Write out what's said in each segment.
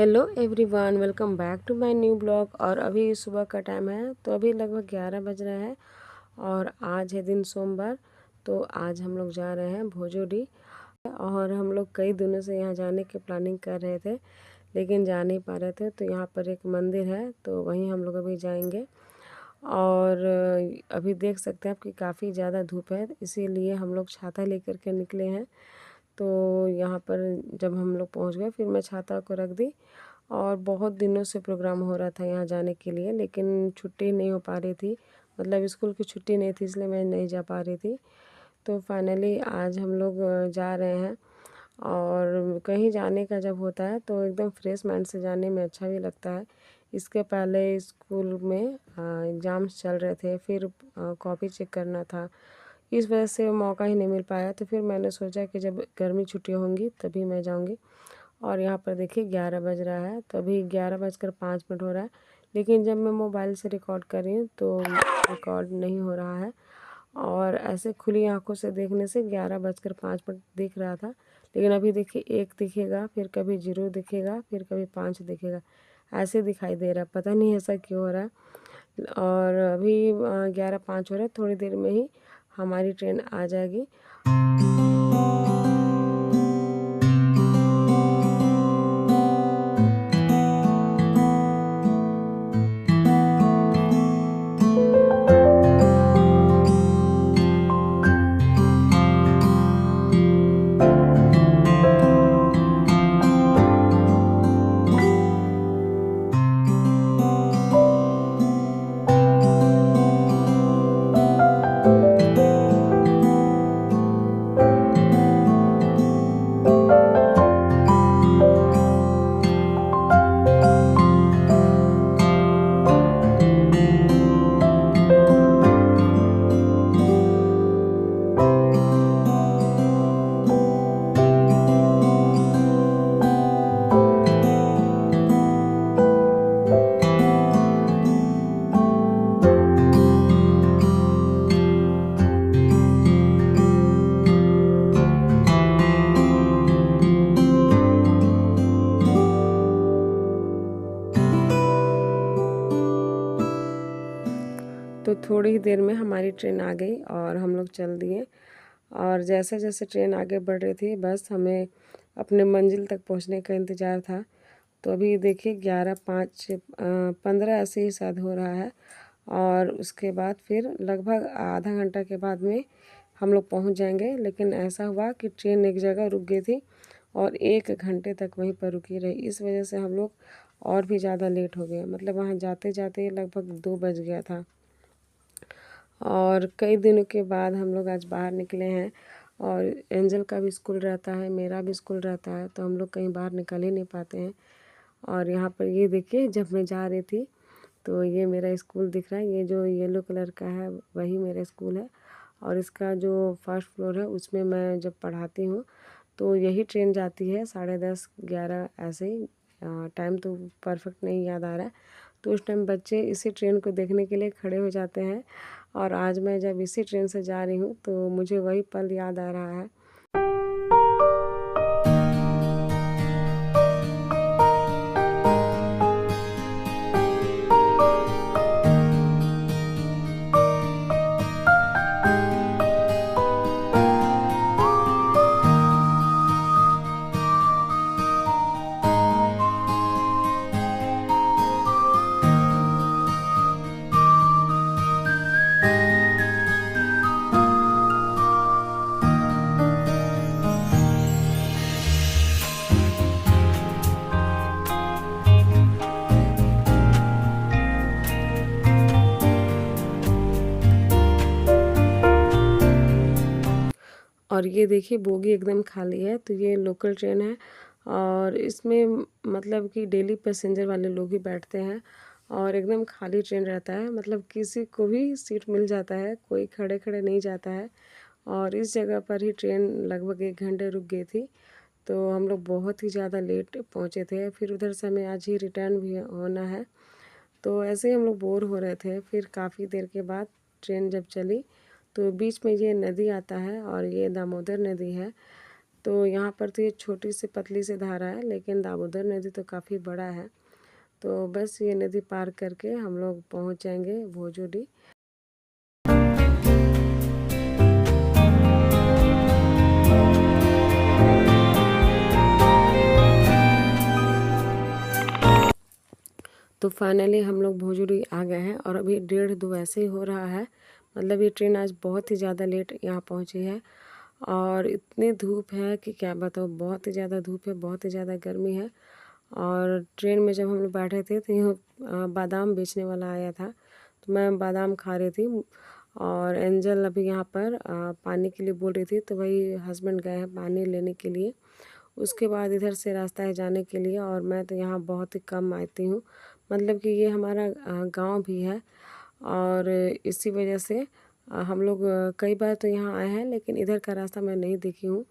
Hello everyone, welcome back to my new blog. और अभी सुबह का टाइम है, तो अभी लगभग 11 बज रहे हैं और आज है दिन सोमवार। तो आज हम लोग जा रहे हैं भोजोडी। और हम लोग कई दिनों से यहाँ जाने की प्लानिंग कर रहे थे, लेकिन जा नहीं पा रहे थे। तो यहाँ पर एक मंदिर है, तो वहीं हम लोग अभी जाएंगे। और अभी देख सकते हैं आप कि काफ़ी ज़्यादा धूप है, इसीलिए हम लोग छाता लेकर के निकले हैं। तो यहाँ पर जब हम लोग पहुँच गए, फिर मैं छाता को रख दी। और बहुत दिनों से प्रोग्राम हो रहा था यहाँ जाने के लिए, लेकिन छुट्टी नहीं हो पा रही थी। मतलब स्कूल की छुट्टी नहीं थी, इसलिए मैं नहीं जा पा रही थी। तो फाइनली आज हम लोग जा रहे हैं। और कहीं जाने का जब होता है तो एकदम फ्रेश माइंड से जाने में अच्छा भी लगता है। इसके पहले स्कूल में एग्ज़ाम्स चल रहे थे, फिर कॉपी चेक करना था। इस वजह से मौका ही नहीं मिल पाया। तो फिर मैंने सोचा कि जब गर्मी छुट्टी होंगी तभी मैं जाऊंगी। और यहाँ पर देखिए 11 बज रहा है, तो अभी 11:05 हो रहा है। लेकिन जब मैं मोबाइल से रिकॉर्ड कर रही हूँ तो रिकॉर्ड नहीं हो रहा है। और ऐसे खुली आंखों से देखने से 11:05 दिख रहा था। लेकिन अभी देखिए 1 दिखेगा, फिर कभी 0 दिखेगा, फिर कभी 5 दिखेगा। ऐसे दिखाई दे रहा है, पता नहीं ऐसा क्यों हो रहा है। और अभी 11:05 हो रहा है, थोड़ी देर में ही हमारी ट्रेन आ जाएगी। तो थोड़ी ही देर में हमारी ट्रेन आ गई और हम लोग चल दिए। और जैसे जैसे ट्रेन आगे बढ़ रही थी, बस हमें अपने मंजिल तक पहुंचने का इंतज़ार था। तो अभी देखिए 11:05-15 ऐसे ही शायद हो रहा है। और उसके बाद फिर लगभग आधा घंटा के बाद में हम लोग पहुंच जाएंगे। लेकिन ऐसा हुआ कि ट्रेन एक जगह रुक गई थी और 1 घंटे तक वहीं पर रुकी रही। इस वजह से हम लोग और भी ज़्यादा लेट हो गए। मतलब वहाँ जाते जाते लगभग 2 बज गया था। और कई दिनों के बाद हम लोग आज बाहर निकले हैं। और एंजल का भी स्कूल रहता है, मेरा भी स्कूल रहता है, तो हम लोग कहीं बाहर निकल ही नहीं पाते हैं। और यहाँ पर ये देखिए, जब मैं जा रही थी तो ये मेरा स्कूल दिख रहा है। ये जो येलो कलर का है वही मेरा स्कूल है। और इसका जो फर्स्ट फ्लोर है उसमें मैं जब पढ़ाती हूँ तो यही ट्रेन जाती है 10:30-11 ऐसे ही। टाइम तो परफेक्ट नहीं याद आ रहा है। तो उस टाइम बच्चे इसी ट्रेन को देखने के लिए खड़े हो जाते हैं। और आज मैं जब इसी ट्रेन से जा रही हूँ तो मुझे वही पल याद आ रहा है। और ये देखिए बोगी एकदम खाली है। तो ये लोकल ट्रेन है और इसमें मतलब कि डेली पैसेंजर वाले लोग ही बैठते हैं। और एकदम खाली ट्रेन रहता है, मतलब किसी को भी सीट मिल जाता है, कोई खड़े खड़े नहीं जाता है। और इस जगह पर ही ट्रेन लगभग 1 घंटे रुक गई थी। तो हम लोग बहुत ही ज़्यादा लेट पहुँचे थे। फिर उधर से हमें आज ही रिटर्न भी होना है। तो ऐसे ही हम लोग बोर हो रहे थे। फिर काफ़ी देर के बाद ट्रेन जब चली तो बीच में ये नदी आता है और ये दामोदर नदी है। तो यहाँ पर तो ये छोटी सी पतली सी धारा है, लेकिन दामोदर नदी तो काफ़ी बड़ा है। तो बस ये नदी पार करके हम लोग पहुँच जाएंगे भोजोडी। तो फाइनली हम लोग भोजपुरी आ गए हैं और अभी 1:30 ऐसे ही हो रहा है। मतलब ये ट्रेन आज बहुत ही ज़्यादा लेट यहाँ पहुँची है और इतनी धूप है कि क्या बताऊँ, बहुत ही ज़्यादा धूप है, बहुत ही ज़्यादा गर्मी है। और ट्रेन में जब हम लोग बैठे थे तो यहाँ बादाम बेचने वाला आया था, तो मैं बादाम खा रही थी और एंजल अभी यहाँ पर पानी के लिए बोल रही थी, तो वही हस्बैंड गए हैं पानी लेने के लिए। उसके बाद इधर से रास्ता है जाने के लिए और मैं तो यहाँ बहुत ही कम आती हूँ, मतलब कि ये हमारा गांव भी है और इसी वजह से हम लोग कई बार तो यहाँ आए हैं, लेकिन इधर का रास्ता मैं नहीं देखी हूँ।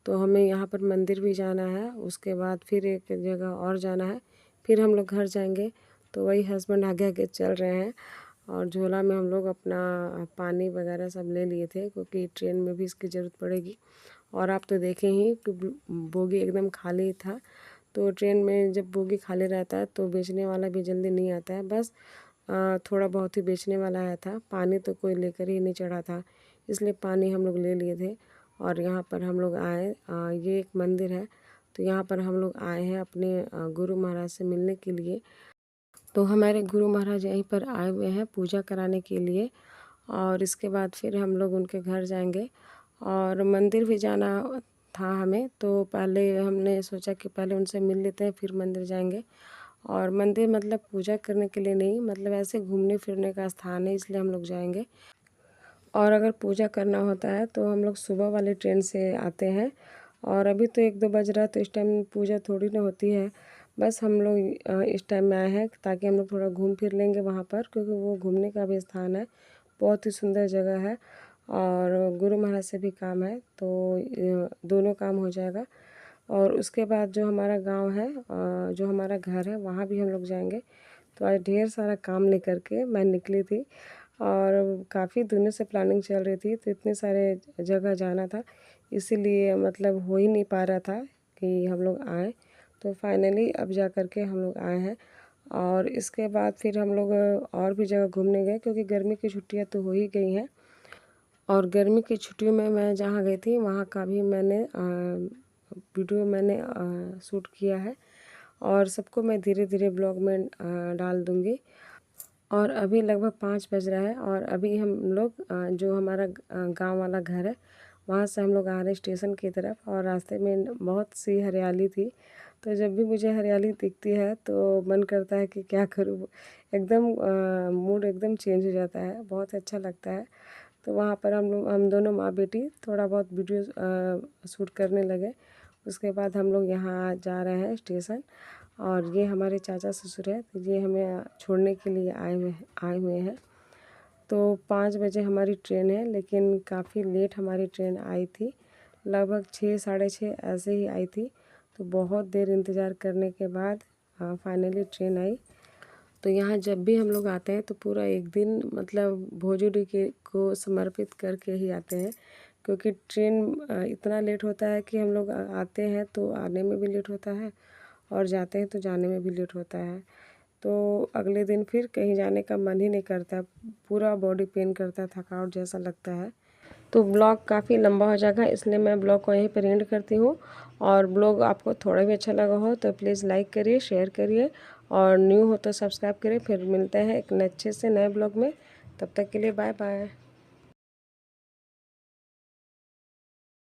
तो हमें यहाँ पर मंदिर भी जाना है, उसके बाद फिर एक जगह और जाना है, फिर हम लोग घर जाएंगे। तो वही हस्बैंड आगे आगे चल रहे हैं और झोला में हम लोग अपना पानी वगैरह सब ले लिए थे, क्योंकि ट्रेन में भी इसकी ज़रूरत पड़ेगी। और आप तो देखें ही कि बोगी एकदम खाली था। तो ट्रेन में जब बोगी खाली रहता है तो बेचने वाला भी जल्दी नहीं आता है, बस थोड़ा बहुत ही बेचने वाला आया था। पानी तो कोई लेकर ही नहीं चढ़ा था, इसलिए पानी हम लोग ले लिए थे। और यहाँ पर हम लोग आए, ये एक मंदिर है, तो यहाँ पर हम लोग आए हैं अपने गुरु महाराज से मिलने के लिए। तो हमारे गुरु महाराज यहीं पर आए हुए हैं पूजा कराने के लिए और इसके बाद फिर हम लोग उनके घर जाएंगे। और मंदिर भी जाना था हमें, तो पहले हमने सोचा कि पहले उनसे मिल लेते हैं फिर मंदिर जाएंगे। और मंदिर मतलब पूजा करने के लिए नहीं, मतलब ऐसे घूमने फिरने का स्थान है, इसलिए हम लोग जाएंगे। और अगर पूजा करना होता है तो हम लोग सुबह वाले ट्रेन से आते हैं और अभी तो 1-2 बज रहा है, तो इस टाइम पूजा थोड़ी ना होती है। बस हम लोग इस टाइम में आए हैं ताकि हम लोग थोड़ा घूम फिर लेंगे वहाँ पर, क्योंकि वो घूमने का भी स्थान है, बहुत ही सुंदर जगह है और गुरु महाराज से भी काम है, तो दोनों काम हो जाएगा। और उसके बाद जो हमारा गांव है, जो हमारा घर है, वहाँ भी हम लोग जाएंगे। तो आज ढेर सारा काम लेकर के मैं निकली थी और काफ़ी दिनों से प्लानिंग चल रही थी, तो इतने सारे जगह जाना था, इसीलिए मतलब हो ही नहीं पा रहा था कि हम लोग आए। तो फाइनली अब जा कर के हम लोग आए हैं और इसके बाद फिर हम लोग और भी जगह घूमने गए, क्योंकि गर्मी की छुट्टियां तो हो ही गई हैं। और गर्मी की छुट्टियों में मैं जहाँ गई थी वहाँ का भी मैंने वीडियो मैंने शूट किया है और सबको मैं धीरे धीरे ब्लॉग में डाल दूँगी। और अभी लगभग 5 बज रहा है और अभी हम लोग जो हमारा गांव वाला घर है, वहाँ से हम लोग आ रहे स्टेशन की तरफ और रास्ते में बहुत सी हरियाली थी। तो जब भी मुझे हरियाली दिखती है तो मन करता है कि क्या करूँ, एकदम मूड एकदम चेंज हो जाता है, बहुत अच्छा लगता है। तो वहाँ पर हम दोनों माँ बेटी थोड़ा बहुत वीडियो शूट करने लगे। उसके बाद हम लोग यहाँ जा रहे हैं स्टेशन और ये हमारे चाचा ससुर है, तो ये हमें छोड़ने के लिए आए हुए हैं। तो 5 बजे हमारी ट्रेन है, लेकिन काफ़ी लेट हमारी ट्रेन आई थी, लगभग 6 साढ़े 6 ऐसे ही आई थी। तो बहुत देर इंतज़ार करने के बाद फाइनली ट्रेन आई। तो यहाँ जब भी हम लोग आते हैं तो पूरा एक दिन मतलब भोजपुरी के को समर्पित करके ही आते हैं, क्योंकि ट्रेन इतना लेट होता है कि हम लोग आते हैं तो आने में भी लेट होता है और जाते हैं तो जाने में भी लेट होता है। तो अगले दिन फिर कहीं जाने का मन ही नहीं करता, पूरा बॉडी पेन करता है, थकावट जैसा लगता है। तो ब्लॉग काफ़ी लंबा हो जाएगा, इसलिए मैं ब्लॉग को यहीं पर एंड करती हूँ। और ब्लॉग आपको थोड़ा भी अच्छा लगा हो तो प्लीज़ लाइक करिए, शेयर करिए और न्यू हो तो सब्सक्राइब करिए। फिर मिलते हैं एक अच्छे से नए ब्लॉग में, तब तक के लिए बाय बाय।